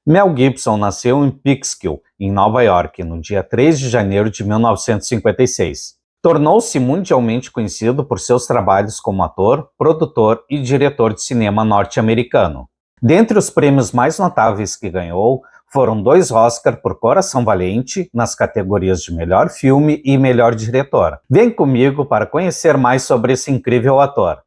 Mel Gibson nasceu em Peekskill, em Nova York, no dia 3 de janeiro de 1956. Tornou-se mundialmente conhecido por seus trabalhos como ator, produtor e diretor de cinema norte-americano. Dentre os prêmios mais notáveis que ganhou, foram 2 Oscar por Coração Valente, nas categorias de Melhor Filme e Melhor Diretor. Vem comigo para conhecer mais sobre esse incrível ator.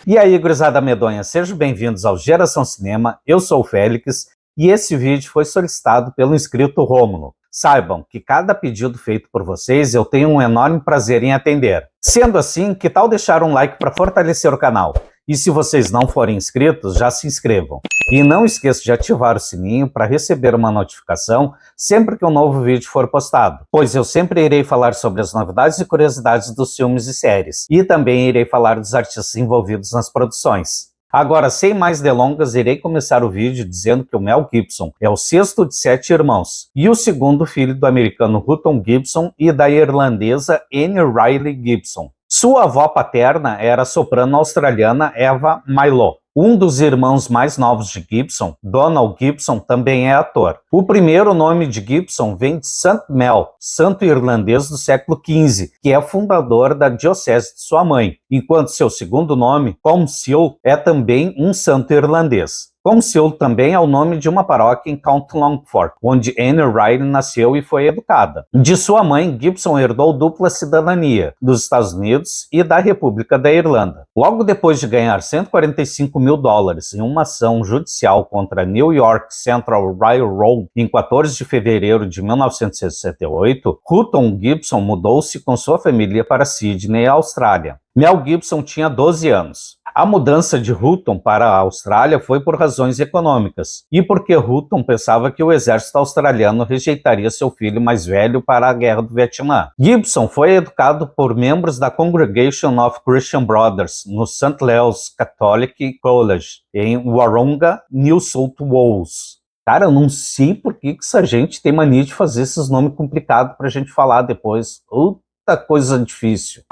E aí, gurizada medonha, sejam bem-vindos ao Geração Cinema, eu sou o Félix e esse vídeo foi solicitado pelo inscrito Rômulo. Saibam que cada pedido feito por vocês eu tenho um enorme prazer em atender. Sendo assim, que tal deixar um like para fortalecer o canal? E se vocês não forem inscritos, já se inscrevam. E não esqueça de ativar o sininho para receber uma notificação sempre que um novo vídeo for postado, pois eu sempre irei falar sobre as novidades e curiosidades dos filmes e séries, e também irei falar dos artistas envolvidos nas produções. Agora, sem mais delongas, irei começar o vídeo dizendo que o Mel Gibson é o 6º de 7 irmãos, e o 2º filho do americano Hutton Gibson e da irlandesa Anne Riley Gibson. Sua avó paterna era a soprano australiana Eva Milo. Um dos irmãos mais novos de Gibson, Donald Gibson, também é ator. O primeiro nome de Gibson vem de St. Mel, santo irlandês do século XV, que é fundador da diocese de sua mãe, enquanto seu segundo nome, Colmcille, é também um santo irlandês. Colmcille também é o nome de uma paróquia em County Longford, onde Anne Riley nasceu e foi educada. De sua mãe, Gibson herdou dupla cidadania, dos Estados Unidos e da República da Irlanda. Logo depois de ganhar $145 mil em uma ação judicial contra a New York Central Railroad em 14 de fevereiro de 1968, Hutton Gibson mudou-se com sua família para Sydney, Austrália. Mel Gibson tinha 12 anos. A mudança de Hutton para a Austrália foi por razões econômicas, e porque Hutton pensava que o exército australiano rejeitaria seu filho mais velho para a Guerra do Vietnã. Gibson foi educado por membros da Congregation of Christian Brothers no St. Leo's Catholic College, em Wahroonga, New South Wales. Cara, eu não sei por que essa gente tem mania de fazer esses nomes complicados pra gente falar depois. Puta coisa difícil.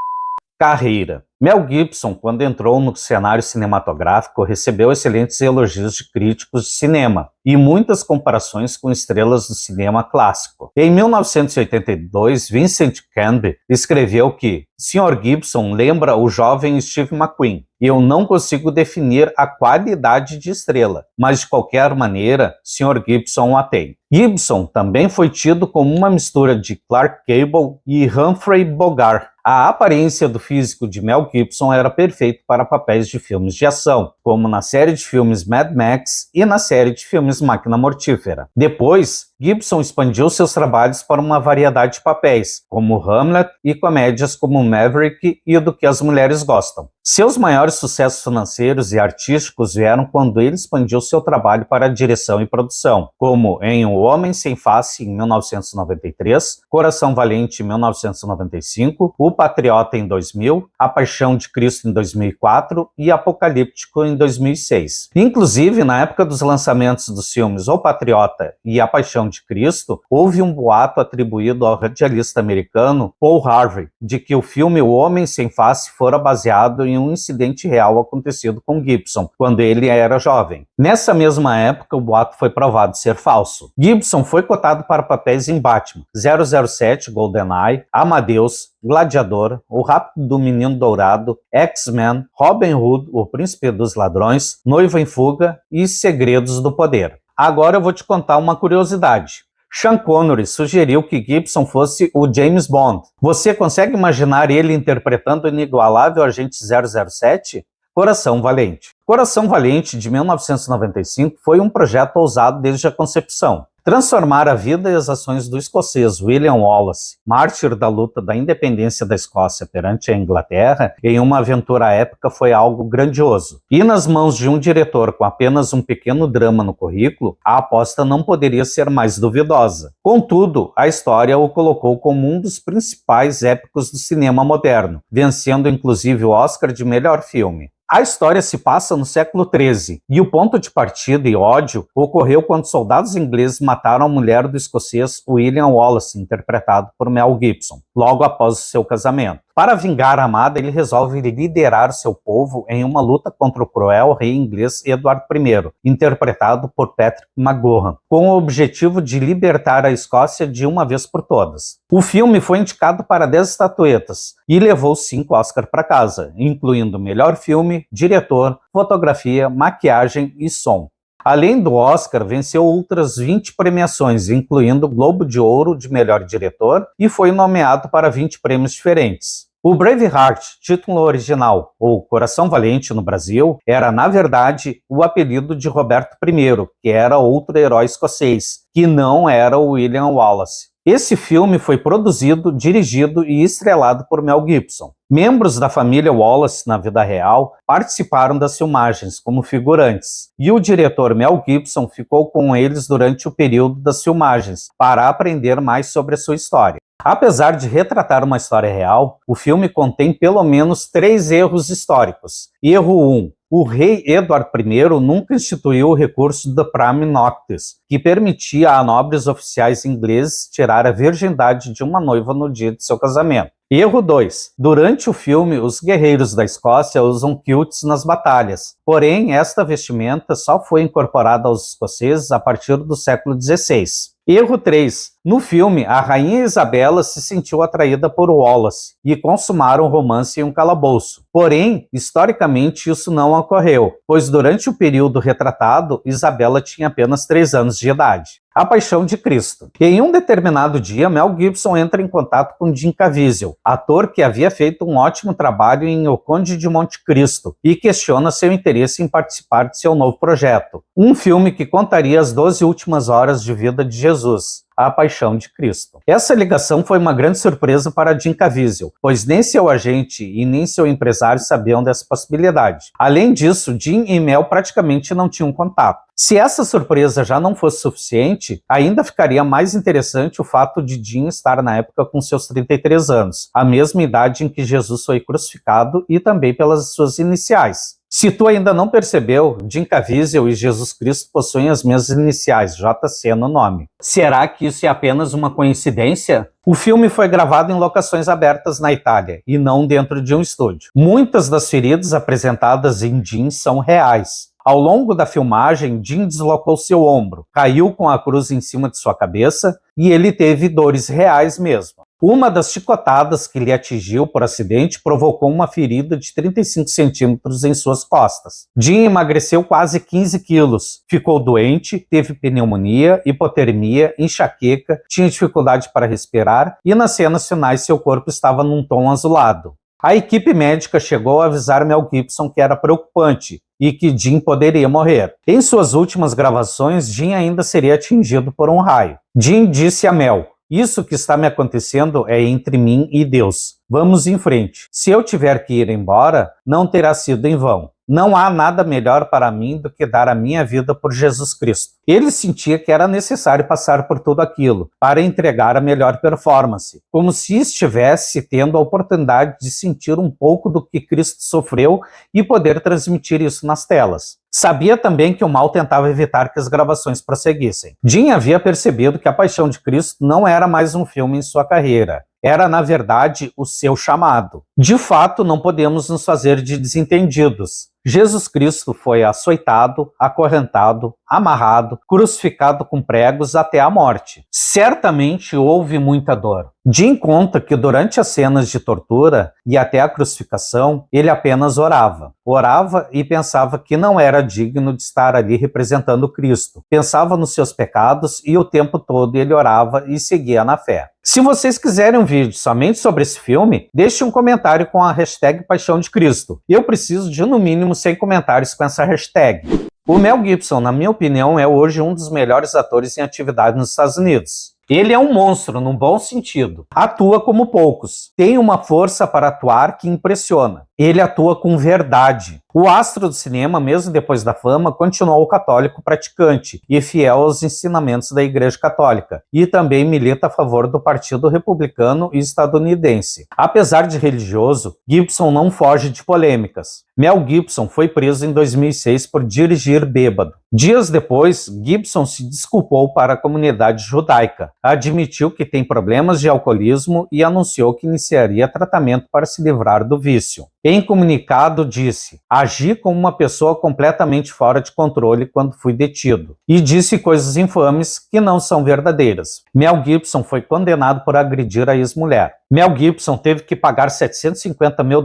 Carreira. Mel Gibson, quando entrou no cenário cinematográfico, recebeu excelentes elogios de críticos de cinema e muitas comparações com estrelas do cinema clássico. Em 1982, Vincent Canby escreveu que Sr. Gibson lembra o jovem Steve McQueen. Eu não consigo definir a qualidade de estrela, mas de qualquer maneira, Sr. Gibson a tem. Gibson também foi tido como uma mistura de Clark Gable e Humphrey Bogart. A aparência do físico de Mel Gibson era perfeito para papéis de filmes de ação, como na série de filmes Mad Max e na série de filmes Máquina Mortífera. Depois, Gibson expandiu seus trabalhos para uma variedade de papéis, como Hamlet e comédias como Maverick e Do que as Mulheres Gostam. Seus maiores sucessos financeiros e artísticos vieram quando ele expandiu seu trabalho para a direção e produção, como em O Homem Sem Face, em 1993, Coração Valente, em 1995, O Patriota, em 2000, A Paixão de Cristo, em 2004 e Apocalíptico, em 2006. Inclusive, na época dos lançamentos dos filmes O Patriota e A Paixão de Cristo, houve um boato atribuído ao radialista americano Paul Harvey de que o filme O Homem Sem Face fora baseado em um incidente real acontecido com Gibson, quando ele era jovem. Nessa mesma época, o boato foi provado ser falso. Gibson foi cotado para papéis em Batman, 007, GoldenEye, Amadeus, Gladiador, O Rápido do Menino Dourado, X-Men, Robin Hood, O Príncipe dos Ladrões, Noivo em Fuga e Segredos do Poder. Agora eu vou te contar uma curiosidade. Sean Connery sugeriu que Gibson fosse o James Bond. Você consegue imaginar ele interpretando o inigualável agente 007? Coração Valente. Coração Valente, de 1995, foi um projeto ousado desde a concepção. Transformar a vida e as ações do escocês William Wallace, mártir da luta da independência da Escócia perante a Inglaterra, em uma aventura épica foi algo grandioso. E nas mãos de um diretor com apenas um pequeno drama no currículo, a aposta não poderia ser mais duvidosa. Contudo, a história o colocou como um dos principais épicos do cinema moderno, vencendo inclusive o Oscar de melhor filme. A história se passa no século XIII, e o ponto de partida e ódio ocorreu quando soldados ingleses mataram a mulher do escocês William Wallace, interpretado por Mel Gibson, logo após o seu casamento. Para vingar a amada, ele resolve liderar seu povo em uma luta contra o cruel rei inglês Eduardo I, interpretado por Patrick McGoohan, com o objetivo de libertar a Escócia de uma vez por todas. O filme foi indicado para 10 estatuetas e levou 5 Oscars para casa, incluindo melhor filme, diretor, fotografia, maquiagem e som. Além do Oscar, venceu outras 20 premiações, incluindo o Globo de Ouro de melhor diretor, e foi nomeado para 20 prêmios diferentes. O Braveheart, título original, ou Coração Valente no Brasil, era, na verdade, o apelido de Roberto I, que era outro herói escocês, que não era o William Wallace. Esse filme foi produzido, dirigido e estrelado por Mel Gibson. Membros da família Wallace, na vida real, participaram das filmagens como figurantes, e o diretor Mel Gibson ficou com eles durante o período das filmagens, para aprender mais sobre a sua história. Apesar de retratar uma história real, o filme contém pelo menos 3 erros históricos. Erro 1. O rei Eduardo I nunca instituiu o recurso do Prime Noctis, que permitia a nobres oficiais ingleses tirar a virgindade de uma noiva no dia de seu casamento. Erro 2. Durante o filme, os guerreiros da Escócia usam kilts nas batalhas. Porém, esta vestimenta só foi incorporada aos escoceses a partir do século XVI. Erro 3. No filme, a rainha Isabela se sentiu atraída por Wallace e consumaram o romance em um calabouço. Porém, historicamente, isso não ocorreu, pois durante o período retratado, Isabela tinha apenas 3 anos de idade. A Paixão de Cristo. Em um determinado dia, Mel Gibson entra em contato com Jim Caviezel, ator que havia feito um ótimo trabalho em O Conde de Monte Cristo, e questiona seu interesse em participar de seu novo projeto, um filme que contaria as 12 últimas horas de vida de Jesus. A Paixão de Cristo. Essa ligação foi uma grande surpresa para Jim Caviezel, pois nem seu agente e nem seu empresário sabiam dessa possibilidade. Além disso, Jim e Mel praticamente não tinham contato. Se essa surpresa já não fosse suficiente, ainda ficaria mais interessante o fato de Jim estar na época com seus 33 anos, a mesma idade em que Jesus foi crucificado e também pelas suas iniciais. Se tu ainda não percebeu, Jim Caviezel e Jesus Cristo possuem as mesmas iniciais, JC no nome. Será que isso é apenas uma coincidência? O filme foi gravado em locações abertas na Itália, e não dentro de um estúdio. Muitas das feridas apresentadas em Jim são reais. Ao longo da filmagem, Jim deslocou seu ombro, caiu com a cruz em cima de sua cabeça, e ele teve dores reais mesmo. Uma das chicotadas que lhe atingiu por acidente provocou uma ferida de 35 centímetros em suas costas. Jim emagreceu quase 15 quilos, ficou doente, teve pneumonia, hipotermia, enxaqueca, tinha dificuldade para respirar e nas cenas finais seu corpo estava num tom azulado. A equipe médica chegou a avisar Mel Gibson que era preocupante e que Jim poderia morrer. Em suas últimas gravações, Jim ainda seria atingido por um raio. Jim disse a Mel: "Isso que está me acontecendo é entre mim e Deus. Vamos em frente. Se eu tiver que ir embora, não terá sido em vão. Não há nada melhor para mim do que dar a minha vida por Jesus Cristo." Ele sentia que era necessário passar por tudo aquilo para entregar a melhor performance, como se estivesse tendo a oportunidade de sentir um pouco do que Cristo sofreu e poder transmitir isso nas telas. Sabia também que o mal tentava evitar que as gravações prosseguissem. Jim havia percebido que A Paixão de Cristo não era mais um filme em sua carreira. Era, na verdade, o seu chamado. De fato, não podemos nos fazer de desentendidos. Jesus Cristo foi açoitado, acorrentado, amarrado, crucificado com pregos até a morte. Certamente houve muita dor. Jim conta que durante as cenas de tortura e até a crucificação, ele apenas orava. Orava e pensava que não era digno de estar ali representando Cristo. Pensava nos seus pecados e o tempo todo ele orava e seguia na fé. Se vocês quiserem um vídeo somente sobre esse filme, deixe um comentário com a hashtag Paixão de Cristo. Eu preciso de no mínimo 100 comentários com essa hashtag. O Mel Gibson, na minha opinião, é hoje um dos melhores atores em atividade nos Estados Unidos. Ele é um monstro, num bom sentido. Atua como poucos. Tem uma força para atuar que impressiona. ele atua com verdade. O astro do cinema, mesmo depois da fama, continuou católico praticante e fiel aos ensinamentos da Igreja Católica, e também milita a favor do Partido Republicano e estadunidense. Apesar de religioso, Gibson não foge de polêmicas. Mel Gibson foi preso em 2006 por dirigir bêbado. Dias depois, Gibson se desculpou para a comunidade judaica, admitiu que tem problemas de alcoolismo e anunciou que iniciaria tratamento para se livrar do vício. Em comunicado, disse: "Agi como uma pessoa completamente fora de controle quando fui detido", e disse coisas infames que não são verdadeiras. Mel Gibson foi condenado por agredir a ex-mulher. Mel Gibson teve que pagar $750 mil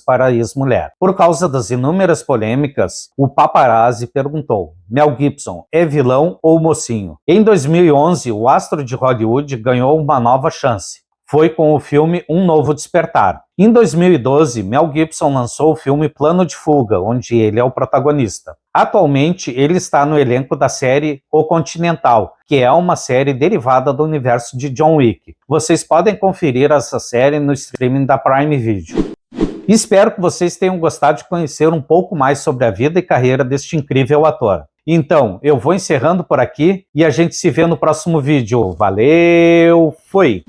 para a ex-mulher. Por causa das inúmeras polêmicas, o paparazzi perguntou: Mel Gibson é vilão ou mocinho? Em 2011, o astro de Hollywood ganhou uma nova chance. Foi com o filme Um Novo Despertar. Em 2012, Mel Gibson lançou o filme Plano de Fuga, onde ele é o protagonista. Atualmente, ele está no elenco da série O Continental, que é uma série derivada do universo de John Wick. Vocês podem conferir essa série no streaming da Prime Video. Espero que vocês tenham gostado de conhecer um pouco mais sobre a vida e carreira deste incrível ator. Então, eu vou encerrando por aqui e a gente se vê no próximo vídeo. Valeu, fui!